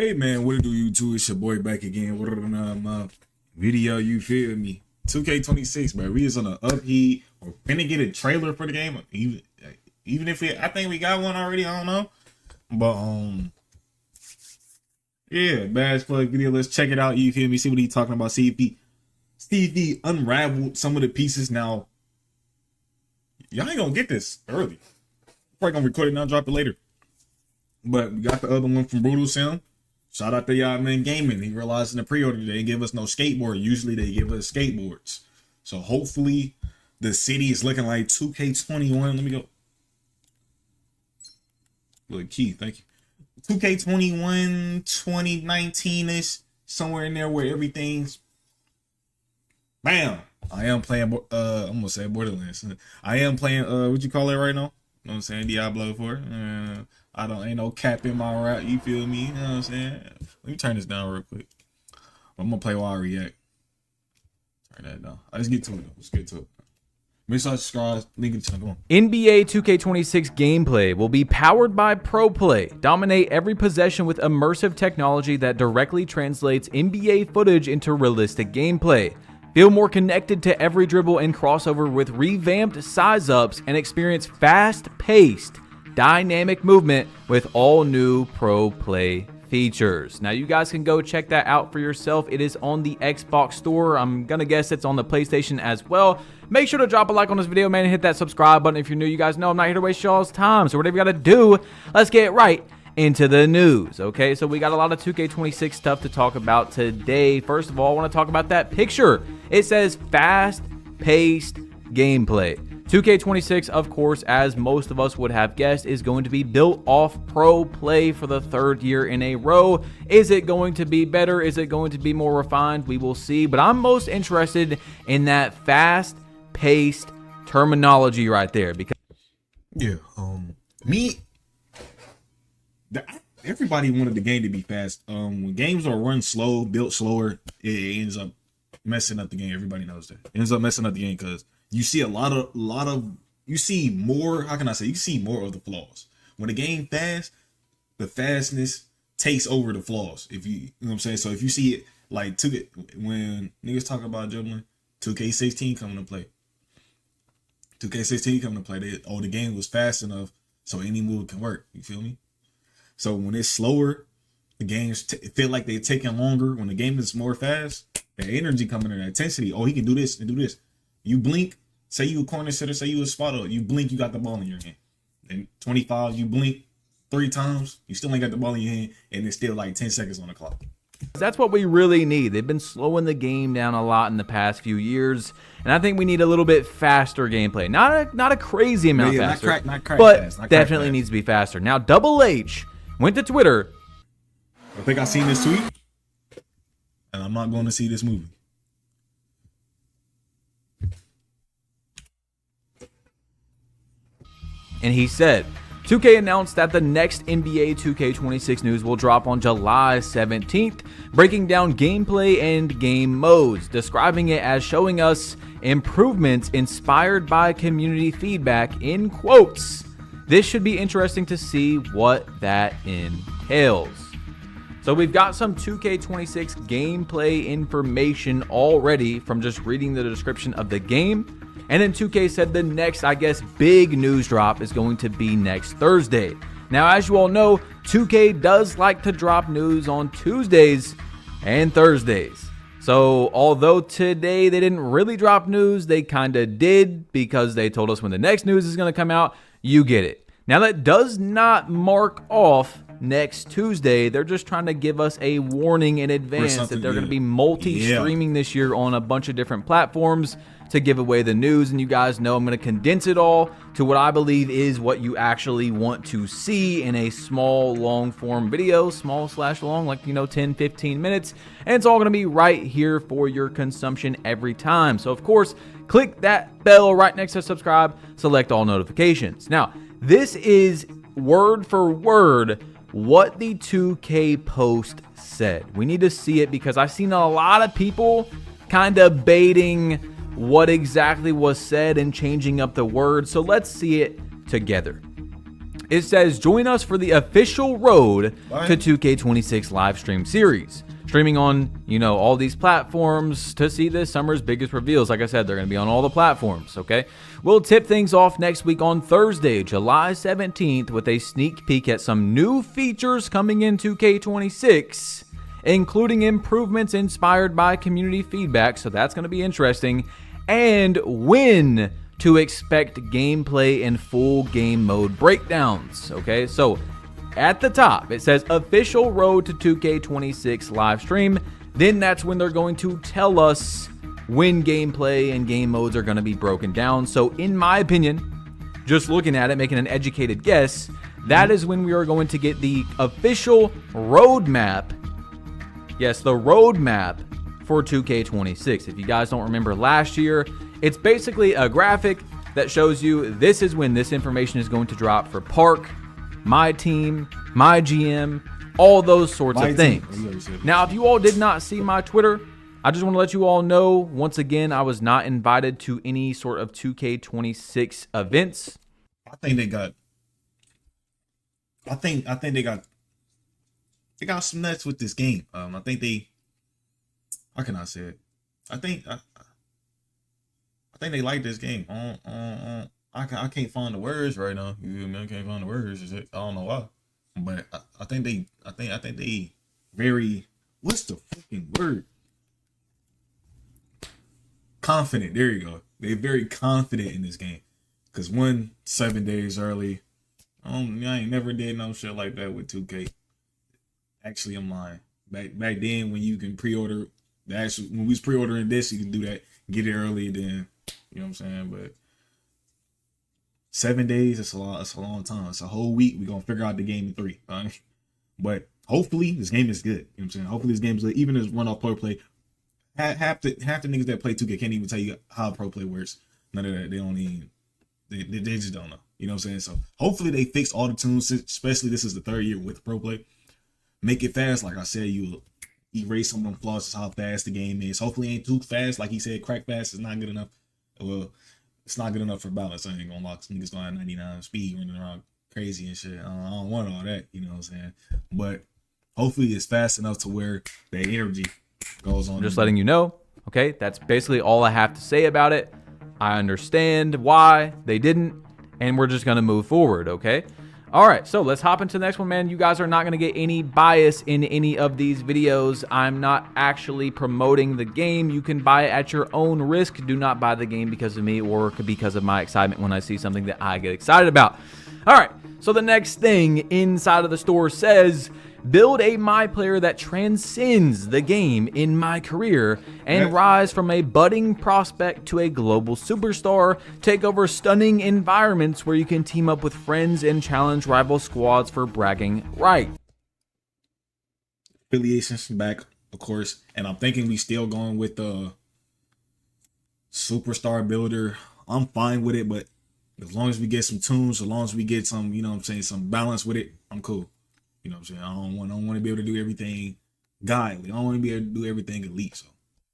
Hey man, what it do YouTube? It's your boy back again with another video, you feel me? 2K26, bro. We is on the upheat. We're finna get a trailer for the game. Even if I think we got one already, I don't know. But yeah, Bash Plug video. Let's check it out. You feel me? See what he's talking about. See if he unraveled some of the pieces. Now, y'all ain't gonna get this early. Probably gonna record it now, drop it later. But we got the other one from Brutal Sim. Shout out to y'all, man, gaming. He realized in the pre-order they didn't give us no skateboard. Usually they give us skateboards. So hopefully the city is looking like 2K21. Let me go. Look, key, thank you. 2K21, 2019-ish, somewhere in there where everything's bam. I am playing, I'm gonna say Borderlands. I am playing, what you call it right now? You know what I'm saying? Diablo 4. Ain't no cap in my rap, you feel me? You know what I'm saying? Let me turn this down real quick. I'm gonna play while I react. Turn that down. Let's get to it though. Let's get to it. Make sure I subscribe, link in the channel. Come on. NBA 2K26 gameplay will be powered by ProPlay. Dominate every possession with immersive technology that directly translates NBA footage into realistic gameplay. Feel more connected to every dribble and crossover with revamped size-ups and experience fast-paced, dynamic movement with all new ProPlay features. Now, you guys can go check that out for yourself. It is on the Xbox store. I'm gonna guess it's on the PlayStation as well. Make sure to drop a like on this video, man, and hit that subscribe button if you're new. You guys know I'm not here to waste y'all's time, so whatever you gotta do, let's get right into the news. Okay, so we got a lot of 2K26 stuff to talk about today. First of all, I want to talk about that picture. It says fast-paced gameplay. 2K26, of course, as most of us would have guessed, is going to be built off ProPlay for the third year in a row. Is it going to be better? Is it going to be more refined? We will see. But I'm most interested in that fast-paced terminology right there. Because Everybody wanted the game to be fast. When games are run slow, built slower, it ends up messing up the game. Everybody knows that. It ends up messing up the game because you see you see more, how can I say, you see more of the flaws. When the game fast, the fastness takes over the flaws. If you know what I'm saying? So if you see it like when niggas talk about dribbling, 2K16 coming to play. 2K16 coming to play. The game was fast enough so any move can work. You feel me? So when it's slower, the games feel like they're taking longer. When the game is more fast, the energy coming in, the intensity. Oh, he can do this and do this. You blink, say you a corner sitter, say you a spotter. You blink, you got the ball in your hand. And 25, you blink 3 times, you still ain't got the ball in your hand, and it's still like 10 seconds on the clock. that's what we really need. They've been slowing the game down a lot in the past few years, and I think we need a little bit faster gameplay. Not a crazy amount faster, not crack but fast, definitely fast. Needs to be faster. Now, Double H went to Twitter. I think I seen this tweet, and I'm not going to see this movie. And he said, 2K announced that the next NBA 2K26 news will drop on July 17th, breaking down gameplay and game modes, describing it as showing us improvements inspired by community feedback in quotes. This should be interesting to see what that entails. So we've got some 2K26 gameplay information already from just reading the description of the game. And then 2K said the next, I guess, big news drop is going to be next Thursday. Now, as you all know, 2K does like to drop news on Tuesdays and Thursdays. So although today they didn't really drop news, they kind of did because they told us when the next news is going to come out. You get it. Now, that does not mark off next Tuesday. They're just trying to give us a warning in advance that they're going to be multi-streaming this year on a bunch of different platforms to give away the news. And you guys know I'm going to condense it all to what I believe is what you actually want to see in a small, long form video, small/long, like, 10, 15 minutes. And it's all going to be right here for your consumption every time. So of course, click that bell right next to subscribe, select all notifications. Now, this is word for word what the 2K post said. We need to see it because I've seen a lot of people kind of baiting what exactly was said and changing up the words. So let's see it together. It says, join us for the official road What? to 2K26 live stream series. Streaming on, all these platforms to see this summer's biggest reveals. Like I said, they're going to be on all the platforms, okay? We'll tip things off next week on Thursday, July 17th, with a sneak peek at some new features coming in 2K26, including improvements inspired by community feedback, so that's going to be interesting, and when to expect gameplay and full game mode breakdowns, okay? So at the top, it says official road to 2K26 live stream. Then that's when they're going to tell us when gameplay and game modes are going to be broken down. So in my opinion, just looking at it, making an educated guess, that is when we are going to get the official roadmap. Yes, the roadmap for 2K26. If you guys don't remember last year, it's basically a graphic that shows you this is when this information is going to drop for Park, my team, my GM, all those sorts of things. Now, if you all did not see my Twitter, I just want to let you all know, once again, I was not invited to any sort of 2K26 events. I think they got they got some nuts with this game. I think they, how can I say it? I think they like this game. I can't find the words right now. I can't find the words. I don't know why, but I think they very, what's the fucking word? Confident. There you go. They're very confident in this game. Cause 7 days early. I ain't never did no shit like that with 2K. Actually, I'm lying. Back then when you can pre-order, when we was pre-ordering this, you can do that. Get it early, then you know what I'm saying. But 7 days, it's a lot. It's a long time. It's a whole week. We're gonna figure out the game in 3. Right? But hopefully this game is good. You know what I'm saying? Hopefully this game is good. Even as run off pro play. Half the niggas that play 2K can't even tell you how pro play works. None of that. They don't even. They just don't know. You know what I'm saying? So hopefully they fix all the tunes, especially this is the 3rd year with pro play. Make it fast. Like I said, you erase some of them flaws. Is how fast the game is. Hopefully it ain't too fast. Like he said, crack fast is not good enough. Well, it's not good enough for balance. I ain't gonna lock some niggas going at 99 speed running around crazy and shit. I don't want all that. You know what I'm saying? But hopefully it's fast enough to where the energy goes on. I'm just letting you know. Okay, that's basically all I have to say about it. I understand why they didn't, and we're just gonna move forward. Okay. All right, so let's hop into the next one, man. You guys are not going to get any bias in any of these videos. I'm not actually promoting the game. You can buy it at your own risk. Do not buy the game because of me or because of my excitement when I see something that I get excited about. All right, so the next thing inside of the store says, build a my player that transcends the game in my career and rise from a budding prospect to a global superstar. Take over stunning environments where you can team up with friends and challenge rival squads for bragging rights. Affiliations back, of course, and I'm thinking we still going with the superstar builder. I'm fine with it, but as long as we get some tunes, as long as we get some, you know what I'm saying, some balance with it, I'm cool. You know what I'm saying? I don't want to be able to do everything godly. I don't want to be able to do everything elite. So,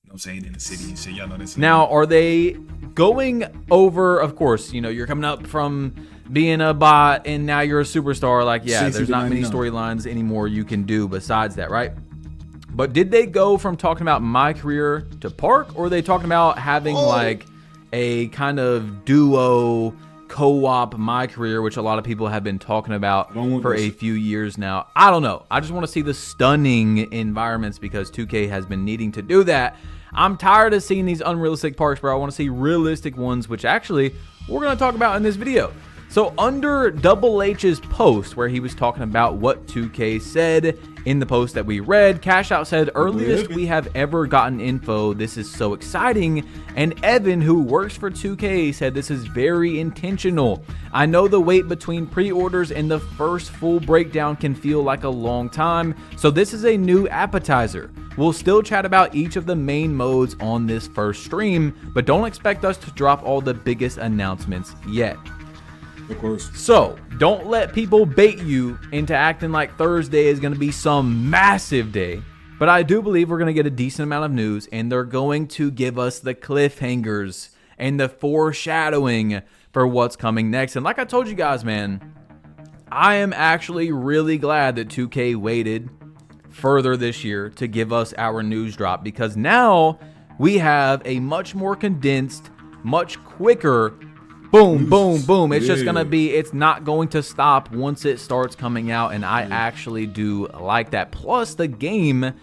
you know what I'm saying? In the city and shit. Y'all know this. Now, are they going over, of course, you're coming up from being a bot and now you're a superstar. Like, yeah, there's not many storylines anymore you can do besides that, right? But did they go from talking about my career to Park, or are they talking about having like a kind of duo co-op my career, which a lot of people have been talking about for a few years now? I don't know. I just want to see the stunning environments because 2K has been needing to do that. I'm tired of seeing these unrealistic parks, bro. I want to see realistic ones, which actually we're going to talk about in this video. So under Double H's post where he was talking about what 2K said in the post that we read, Cash Out said, earliest we have ever gotten info. This is so exciting. And Evan, who works for 2K, said this is very intentional. I know the wait between pre-orders and the first full breakdown can feel like a long time. So this is a new appetizer. We'll still chat about each of the main modes on this first stream, but don't expect us to drop all the biggest announcements yet. Of course. So don't let people bait you into acting like Thursday is going to be some massive day. But I do believe we're going to get a decent amount of news, and they're going to give us the cliffhangers and the foreshadowing for what's coming next. And like I told you guys, man, I am actually really glad that 2K waited further this year to give us our news drop, because now we have a much more condensed, much quicker boom, boom, boom. It's just going to be, it's not going to stop once it starts coming out, and I actually do like that. Plus, the game,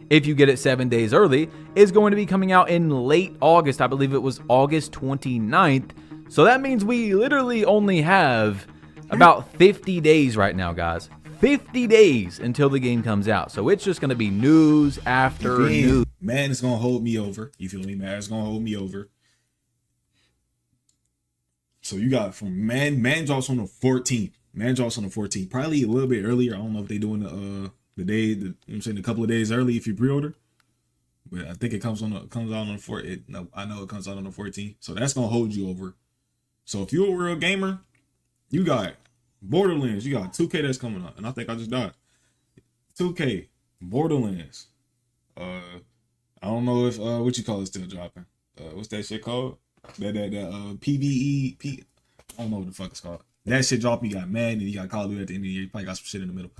if you get it 7 days early, is going to be coming out in late August. I believe it was August 29th. So that means we literally only have about 50 days right now, guys. 50 days until the game comes out. So it's just going to be news after news. Man, it's going to hold me over. You feel me? Man, it's going to hold me over. So you got from man drops on the 14th. Man drops on the 14th. Probably a little bit earlier. I don't know if they're doing the day, you know what I'm saying, a couple of days early if you pre-order. But I think it comes out on the 14th. No, I know it comes out on the 14th. So that's going to hold you over. So if you're a real gamer, you got Borderlands, you got 2K that's coming out. And I think I just died. 2K, Borderlands. I don't know if what you call it still dropping. What's that shit called? That PvE. I don't know what the fuck it's called. That shit dropping. You got Madden, and you got Call of Duty at the end of the year. You probably got some shit in the middle.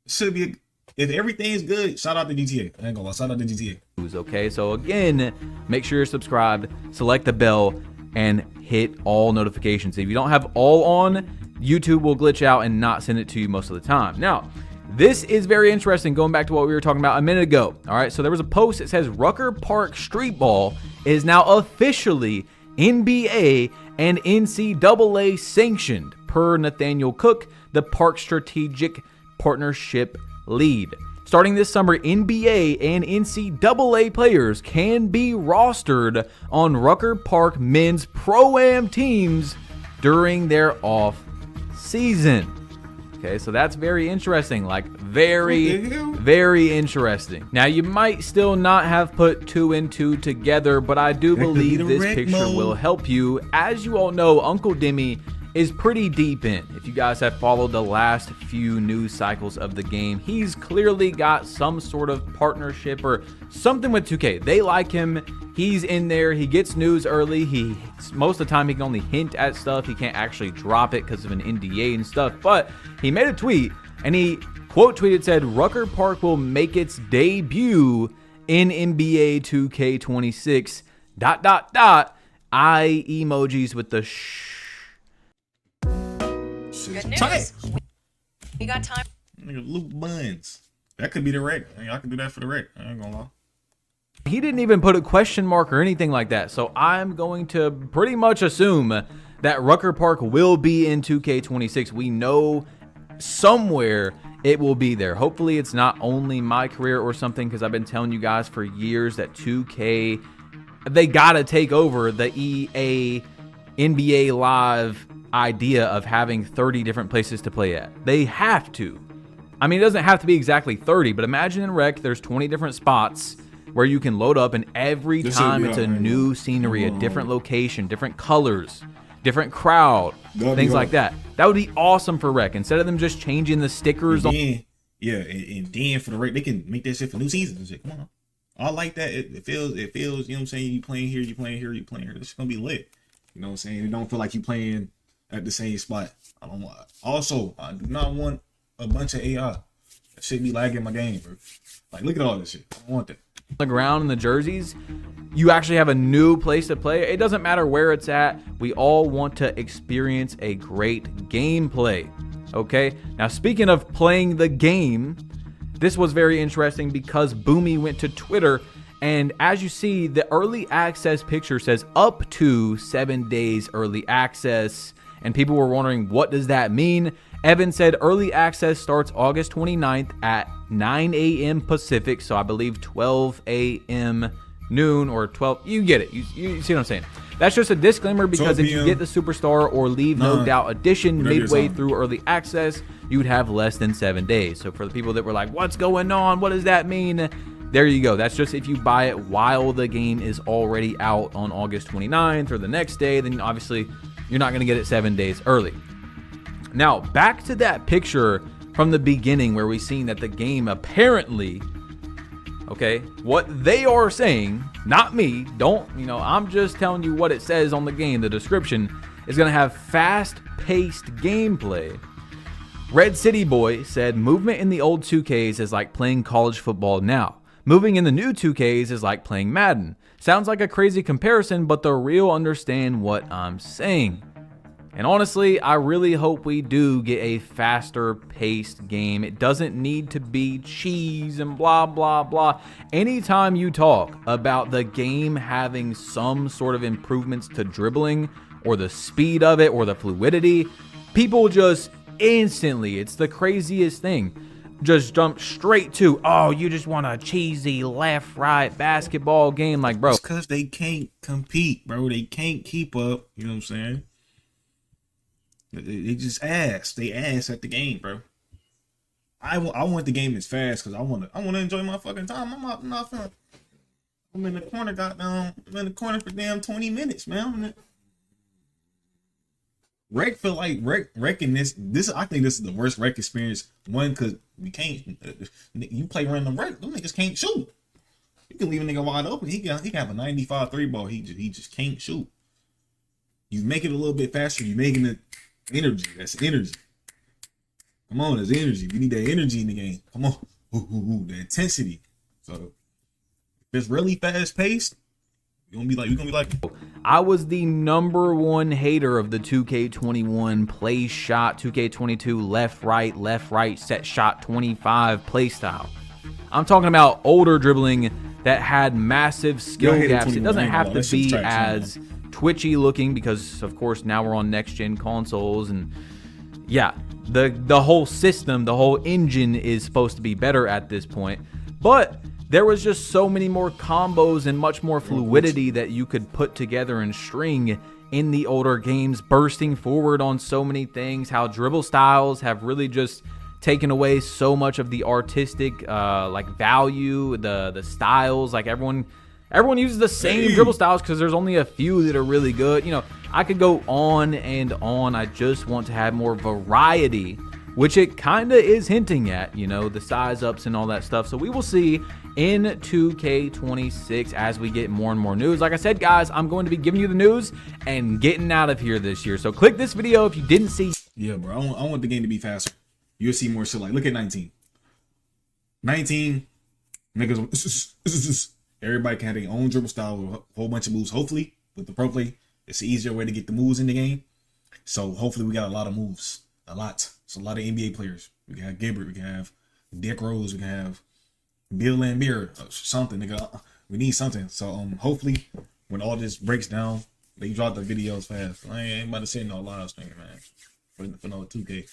Should be if everything's good. Shout out to GTA. I ain't gonna lie. Shout out to GTA. Okay, so again, make sure you're subscribed. Select the bell and hit all notifications. If you don't have all on, YouTube will glitch out and not send it to you most of the time. Now, this is very interesting, going back to what we were talking about a minute ago. All right, so there was a post that says Rucker Park Street Ball is now officially NBA and NCAA sanctioned, per Nathaniel Cook, the Park Strategic Partnership lead. Starting this summer, NBA and NCAA players can be rostered on Rucker Park men's Pro-Am teams during their off season. Okay, so that's very interesting, like very interesting. Now, you might still not have put 2 and 2 together, but I do believe this picture will help you. As you all know, Uncle Demi is pretty deep in. If you guys have followed the last few news cycles of the game, he's clearly got some sort of partnership or something with 2K. They like him. He's in there. He gets news early. Most of the time he can only hint at stuff. He can't actually drop it because of an NDA and stuff. But he made a tweet and he quote tweeted, said Rucker Park will make its debut in NBA 2K26 ... eye emojis with the Good news. You got time? Nigga, Luke Buns. That could be the rec. I can do that for the rec. I ain't gonna lie. He didn't even put a question mark or anything like that. So I'm going to pretty much assume that Rucker Park will be in 2K26. We know somewhere it will be there. Hopefully it's not only my career or something, because I've been telling you guys for years that 2K, they got to take over the EA NBA Live idea of having 30 different places to play at. They have to. I mean, it doesn't have to be exactly 30, but imagine in Rec, there's 20 different spots where you can load up, and every time it's a new scenery, a different location, different colors, different crowd, things like that. That would be awesome for Rec. Instead of them just changing the stickers. And then for the Rec, they can make that shit for new seasons and shit. Come on. I like that. It feels, you know what I'm saying? You playing here, you playing here, you playing here. This is gonna be lit. You know what I'm saying? It don't feel like you playing at the same spot. I don't want. Also, I do not want a bunch of AI. That shit be lagging my game, bro. Like, look at all this shit. I don't want that. The ground and the jerseys, you actually have a new place to play. It doesn't matter where it's at. We all want to experience a great gameplay. Okay, now speaking of playing the game, this was very interesting because Boomy went to Twitter, and as you see, the early access picture says up to 7 days early access, and people were wondering, what does that mean? Evan said early access starts August 29th at 9 a.m. Pacific, so I believe 12 a.m. noon or 12. You get it. You see what I'm saying? That's just a disclaimer, because if you get the Superstar or Leave No Doubt Edition midway through early access, you would have less than 7 days. So for the people that were like, what's going on? What does that mean? There you go. That's just if you buy it while the game is already out on August 29th or the next day, then obviously you're not going to get it 7 days early. Now, back to that picture from the beginning where we seen that the game apparently, okay, what they are saying, not me, I'm just telling you what it says on the game, the description, is going to have fast-paced gameplay Red City Boy said, movement in the old 2Ks is like playing college football now. Moving in the new 2Ks is like playing Madden. Sounds like a crazy comparison, but the real understand what I'm saying. And honestly, I really hope we do get a faster paced game. It doesn't need to be cheese and blah, blah, blah. Anytime you talk about the game having some sort of improvements to dribbling or the speed of it or the fluidity, people just instantly, it's the craziest thing, just jump straight to, oh, you just want a cheesy left-right basketball game. Like, bro. It's because they can't compete, bro. They can't keep up. You know what I'm saying? They just ass. They ass at the game, bro. I want the game as fast because I want to enjoy my fucking time. I'm not fun. I'm in the corner, goddamn. I'm in the corner for damn 20 minutes, man. Rec feel like wrecking this. I think this is the worst rec experience. One, because we can't. You play random rec, them niggas can't shoot. You can leave a nigga wide open. He can have a 95 3 ball. He just can't shoot. You make it a little bit faster. You making it energy. That's energy. Come on, there's energy. We need that energy in the game. Come on, the intensity. So if it's really fast paced, we gonna be like. I was the #1 hater of the 2K21 play shot, 2K22 left right set shot 25 play style. I'm talking about older dribbling that had massive skill gaps. It doesn't have to be as twitchy looking because, of course, now we're on next gen consoles, and yeah, the whole system, the whole engine is supposed to be better at this point. But there was just so many more combos and much more fluidity that you could put together and string in the older games, bursting forward on so many things, how dribble styles have really just taken away so much of the artistic like value, the styles. Like everyone uses the same dribble styles because there's only a few that are really good. You know, I could go on and on. I just want to have more variety, which it kind of is hinting at, you know, the size ups and all that stuff. So we will see in 2K26 as we get more and more news. Like I said, guys, I'm going to be giving you the news and getting out of here this year. So click this video if you didn't see. Yeah, bro. I want the game to be faster. You'll see more shit. Like, look at 19. 19 niggas. Everybody can have their own dribble style with a whole bunch of moves. Hopefully, with the pro play, it's an easier way to get the moves in the game. So hopefully we got a lot of moves. A lot. So a lot of NBA players. We can have Gibbert. We can have Dick Rose. We can have Bill Lambier. Something, nigga. We need something. So hopefully when all this breaks down, they drop the videos fast. I ain't about to say no live stream, man. For no 2K.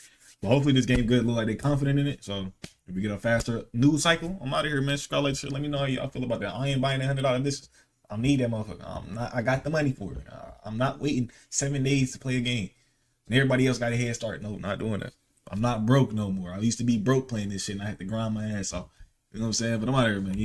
But hopefully this game good. Look like they confident in it. So if we get a faster news cycle, I'm out of here, man. Subscribe, like, shit. Let me know how y'all feel about that. I ain't buying $100 this. I need that motherfucker. I got the money for it. I'm not waiting 7 days to play a game. And everybody else got a head start. No, not doing that. I'm not broke no more. I used to be broke playing this shit and I had to grind my ass off. You know what I'm saying? But I'm out of here, man.